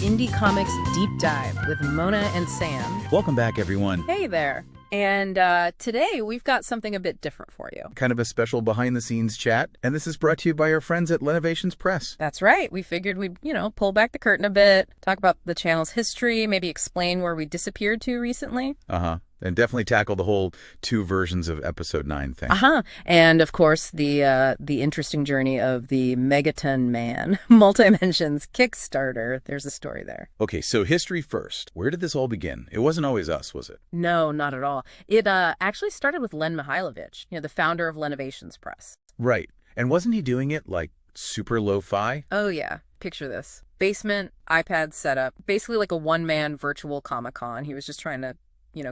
Indie Comics Deep Dive with Mona and Sam. Welcome back, everyone. Hey there. And today we've got something a bit different for you. Kind of a special behind-the-scenes chat, and this is brought to you by our friends at Lenovations Press. That's right. We figured we'd, pull back the curtain a bit, talk about the channel's history, maybe explain where we disappeared to recently. And definitely tackle the whole 2 versions of episode 9 thing. And of course, the interesting journey of the Megaton man, Multimensions Kickstarter. There's a story there. Okay, so history first. Where did this all begin? It wasn't always us, was it? No, not at all. It actually started with Len Mihalovich, the founder of Lenovations Press. Right. And wasn't he doing it like super lo-fi? Oh, yeah. Picture this. Basement, iPad setup, basically like a one-man virtual Comic-Con. He was just trying to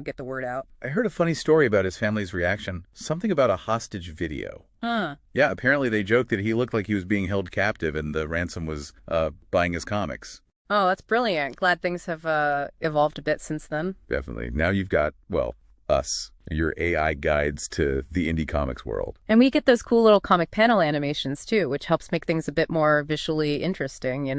get the word out. I heard a funny story about his family's reaction. Something about a hostage video. Huh. Yeah, apparently they joked that he looked like he was being held captive and the ransom was buying his comics. Oh, that's brilliant. Glad things have evolved a bit since then. Definitely. Now you've got, us, your AI guides to the indie comics world. And we get those cool little comic panel animations, too, which helps make things a bit more visually interesting,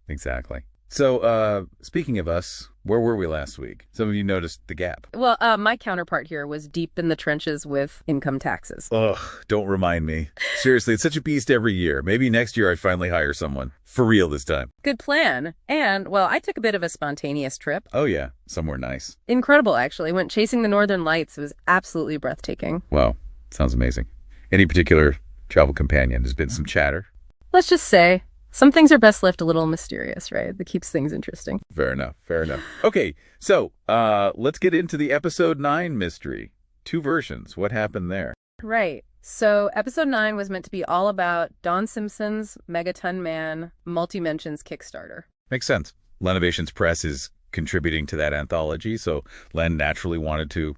Exactly. So, speaking of us, where were we last week? Some of you noticed the gap. Well, my counterpart here was deep in the trenches with income taxes. Ugh, don't remind me. Seriously, it's such a beast every year. Maybe next year I finally hire someone. For real this time. Good plan. And, I took a bit of a spontaneous trip. Oh, yeah. Somewhere nice. Incredible, actually. Went chasing the northern lights. It was absolutely breathtaking. Wow. Sounds amazing. Any particular travel companion? There's been some chatter? Let's just say some things are best left a little mysterious, right? That keeps things interesting. Fair enough. Fair enough. Okay, so let's get into the episode 9 mystery. 2 versions. What happened there? Right. So episode 9 was meant to be all about Don Simpson's Megaton Man Multimensions Kickstarter. Makes sense. Lenovations Press is contributing to that anthology, so Len naturally wanted to,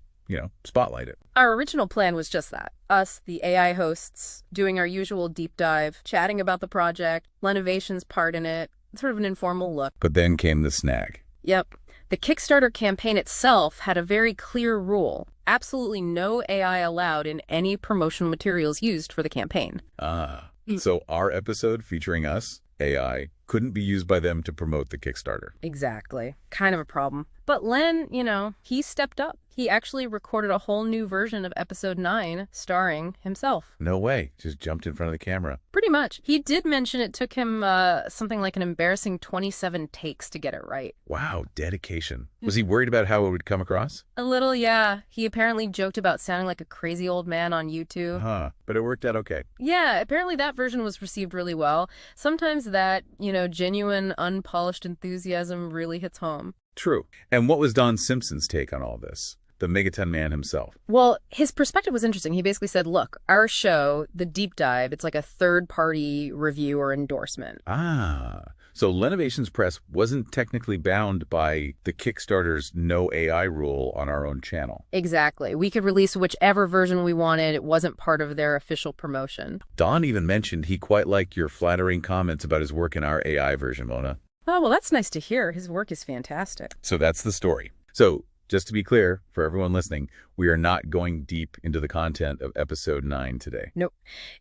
spotlight it. Our original plan was just that. Us, the AI hosts, doing our usual deep dive, chatting about the project, Lenovations' part in it, sort of an informal look. But then came the snag. Yep. The Kickstarter campaign itself had a very clear rule. Absolutely no AI allowed in any promotional materials used for the campaign. So our episode featuring us, AI, couldn't be used by them to promote the Kickstarter. Exactly. Kind of a problem. But Len, he stepped up. He actually recorded a whole new version of episode 9 starring himself. No way. Just jumped in front of the camera. Pretty much. He did mention it took him something like an embarrassing 27 takes to get it right. Wow, dedication. Was he worried about how it would come across? A little, yeah. He apparently joked about sounding like a crazy old man on YouTube. But it worked out okay. Yeah, apparently that version was received really well. Sometimes that, genuine, unpolished enthusiasm really hits home. True. And what was Don Simpson's take on all this? The Megaton man himself. Well, his perspective was interesting. He basically said, look, our show, the deep dive, it's like a third-party review or endorsement. So Lenovations Press wasn't technically bound by the Kickstarter's no AI rule on our own channel. Exactly. We could release whichever version we wanted. It wasn't part of their official promotion. Don even mentioned he quite liked your flattering comments about his work in our AI version, Mona. Oh, well, that's nice to hear. His work is fantastic. So that's the story. So just to be clear, for everyone listening, we are not going deep into the content of episode 9 today. Nope.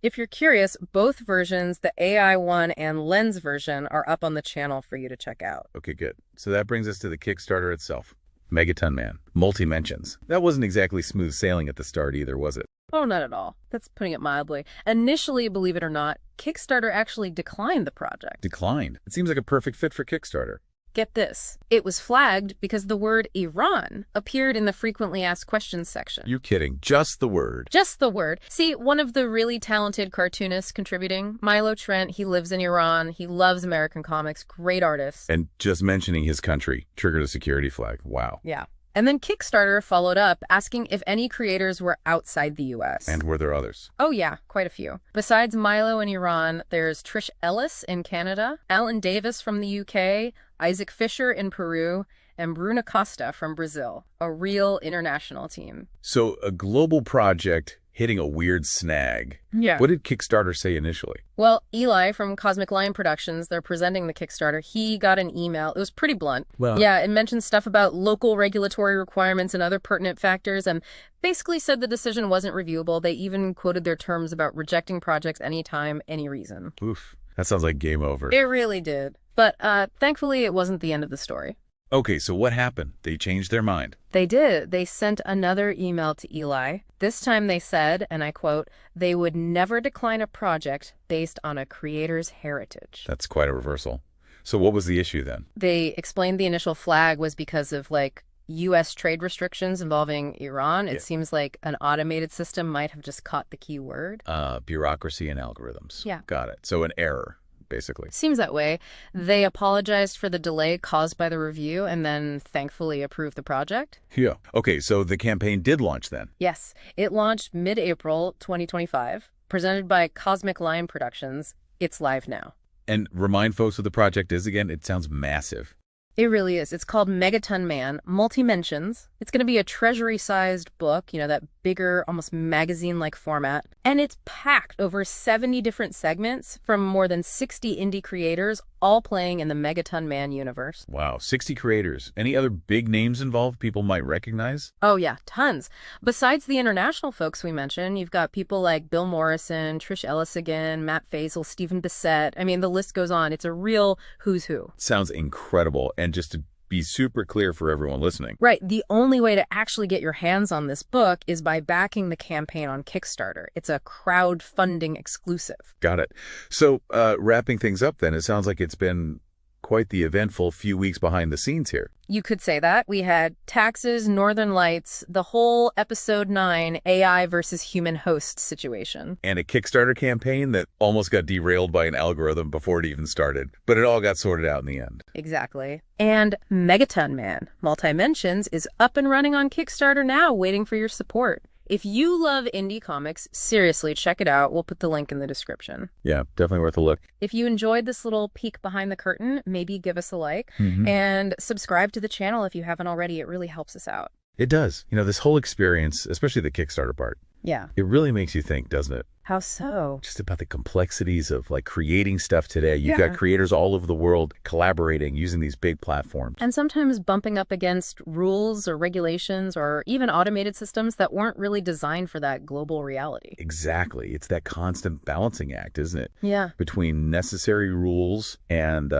If you're curious, both versions, the AI one and Len's version, are up on the channel for you to check out. Okay, good. So that brings us to the Kickstarter itself. Megaton Man. Multimensions. That wasn't exactly smooth sailing at the start either, was it? Oh, not at all. That's putting it mildly. Initially, believe it or not, Kickstarter actually declined the project. Declined? It seems like a perfect fit for Kickstarter. Get this. It was flagged because the word Iran appeared in the frequently asked questions section. You're kidding. Just the word. Just the word. See, one of the really talented cartoonists contributing, Milo Trent, he lives in Iran. He loves American comics. Great artist. And just mentioning his country triggered a security flag. Wow. Yeah. And then Kickstarter followed up asking if any creators were outside the U.S. And were there others? Oh, yeah, quite a few. Besides Milo in Iran, there's Trish Ellis in Canada, Alan Davis from the U.K., Isaac Fisher in Peru, and Bruna Costa from Brazil, a real international team. So a global project hitting a weird snag. Yeah. What did Kickstarter say initially? Well, Eli from Cosmic Lion Productions, they're presenting the Kickstarter. He got an email. It was pretty blunt. Well, yeah, it mentioned stuff about local regulatory requirements and other pertinent factors, and basically said the decision wasn't reviewable. They even quoted their terms about rejecting projects anytime, any reason. Oof. That sounds like game over. It really did. But thankfully, it wasn't the end of the story. Okay, so what happened? They changed their mind. They did. They sent another email to Eli. This time they said, and I quote, they would never decline a project based on a creator's heritage. That's quite a reversal. So what was the issue then? They explained the initial flag was because of, like, U.S. trade restrictions involving Iran. It seems like an automated system might have just caught the key word. Bureaucracy and algorithms. Yeah. Got it. So an error, basically. Seems that way. They apologized for the delay caused by the review and then thankfully approved the project. Yeah. Okay, so the campaign did launch then. Yes, it launched mid-April 2025, presented by Cosmic Lion Productions. It's live now. And remind folks what the project is again. It sounds massive. It really is. It's called Megaton Man, Multimensions. It's going to be a treasury-sized book, that bigger, almost magazine-like format. And it's packed over 70 different segments from more than 60 indie creators, all playing in the Megaton Man universe. Wow, 60 creators. Any other big names involved people might recognize? Oh, yeah, tons. Besides the international folks we mentioned, you've got people like Bill Morrison, Trish Ellis again, Matt Faisal, Stephen Bissett. I mean, the list goes on. It's a real who's who. Sounds incredible. And just to be super clear for everyone listening. Right. The only way to actually get your hands on this book is by backing the campaign on Kickstarter. It's a crowdfunding exclusive. Got it. So wrapping things up then, it sounds like it's been quite the eventful few weeks behind the scenes here. You could say that. We had taxes, Northern Lights, the whole episode 9 AI versus human host situation. And a Kickstarter campaign that almost got derailed by an algorithm before it even started. But it all got sorted out in the end. Exactly. And Megaton Man, Multimensions, is up and running on Kickstarter now, waiting for your support. If you love indie comics, seriously, check it out. We'll put the link in the description. Yeah, definitely worth a look. If you enjoyed this little peek behind the curtain, maybe give us a like and subscribe to the channel if you haven't already. It really helps us out. It does. This whole experience, especially the Kickstarter part, Yeah. it really makes you think, doesn't it? How so? Just about the complexities of creating stuff today. You've got creators all over the world collaborating, using these big platforms. And sometimes bumping up against rules or regulations or even automated systems that weren't really designed for that global reality. Exactly. It's that constant balancing act, isn't it? Yeah. Between necessary rules and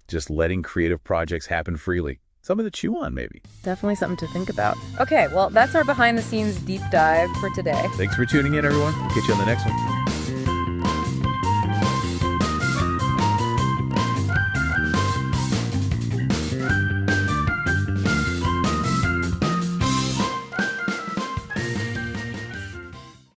just letting creative projects happen freely. Something to chew on, maybe. Definitely something to think about. Okay, well, that's our behind-the-scenes deep dive for today. Thanks for tuning in, everyone. We'll catch you on the next one.